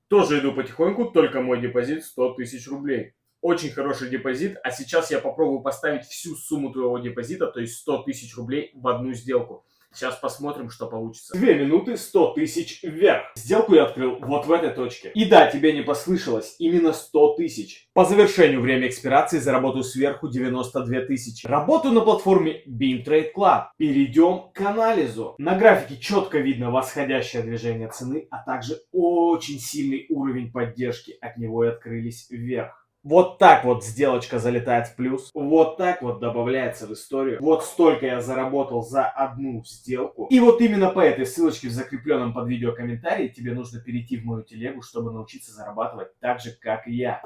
Тоже иду потихоньку, только мой депозит 100 тысяч рублей. Очень хороший депозит, а сейчас я попробую поставить всю сумму твоего депозита, то есть 100 тысяч рублей в одну сделку. Сейчас посмотрим, что получится. 2 минуты, 100 тысяч вверх. Сделку я открыл вот в этой точке. И да, тебе не послышалось, именно 100 тысяч. По завершению время экспирации заработаю сверху 92 тысячи. Работаю на платформе Beam Trade Club. Перейдем к анализу. На графике четко видно восходящее движение цены, а также очень сильный уровень поддержки. От него и открылись вверх. Вот так вот сделочка залетает в плюс. Вот так вот добавляется в историю. Вот столько я заработал за одну сделку. И вот именно по этой ссылочке в закрепленном под видео комментарии тебе нужно перейти в мою телегу, чтобы научиться зарабатывать так же, как и я.